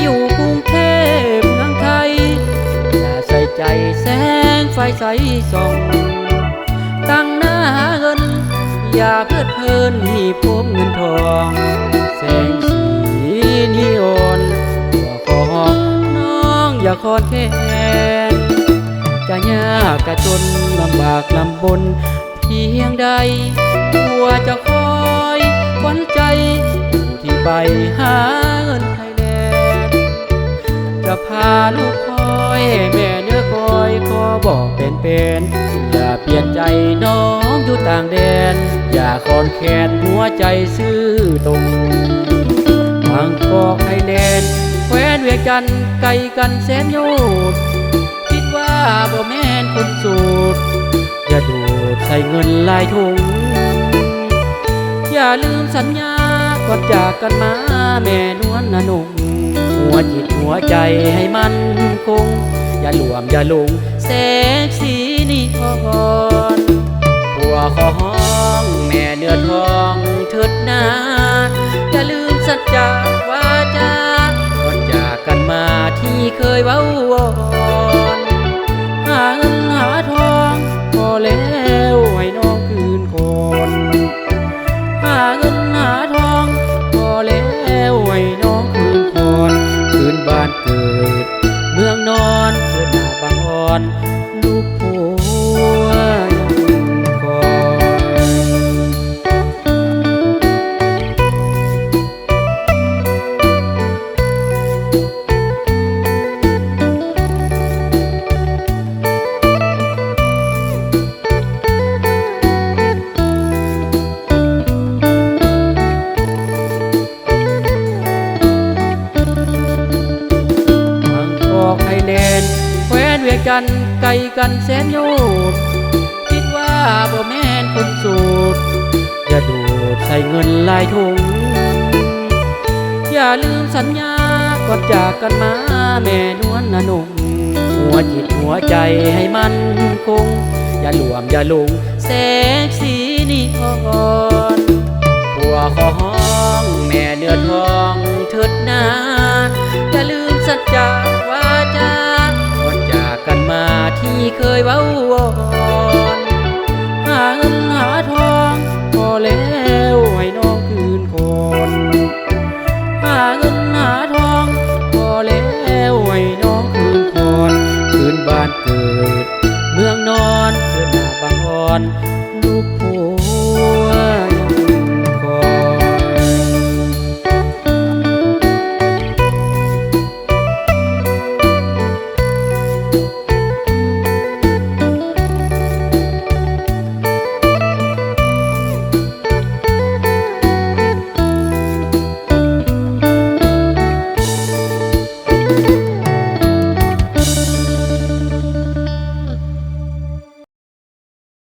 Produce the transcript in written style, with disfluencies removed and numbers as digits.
อยู่กรุงเทพเมืองไทยอย่าใส่ใจแสงไฟใสส่องตั้งหน้าหาเงินอย่าเพลิดเพลินให้พบเงินทองแสงสีนิออนอย่าขอน้องอย่าคอนแค้นจะยากจะจนลำบากลำบนเพียงใดตัวจะคอยหวั่นใจที่ไปหาเงินไทยแลนด์จะพาลูกคอยแม่เนื้อคอยขอบอกเป็นอย่าเปลี่ยนใจน้องอยู่ต่างแดนอย่าคอนแค้นหัวใจซื่อตรงบางกอกไทยแลนด์แคว้นเวียงจันทร์ไกลกันแสนโยชน์คิดว่าบ่แม่นคนสูตรอย่าดูดใส่เงินลายถุงอย่าลืมสัญญาก่อนจากกันมาแม่นวลนะนุ่งหัวจิตหัวใจให้มันคงอย่าหลวมอย่าหลงแสงสีนิออนหัวขอห้องแม่เนื้อทองเถิดนาอย่าลืมสัจจาวาจาก่อนจากกันมาที่เคยเว้าวอนหาเงินหาทองพอแล้วให้น้องคืนคนหาเงินหาทองพอแล้วให้น้องคืนคนคืนบ้านเกิดเมืองนอนเกิดหน้าบางอ่อนลูกผัวยังคแคว้นเวียงจันทร์ไกลกันแสนโยชน์คิดว่าบ่แม่นคนสูตรอย่าดูดใส่เงินลายถุงอย่าลืมสัญญาก่อนจากกันมาแม่นวลนะนุ่งหัวจิตหัวใจให้มันคงอย่าหลวมอย่าหลงแสงสีนิออนหัวขอห้องแม่เนื้อทองเถิดนา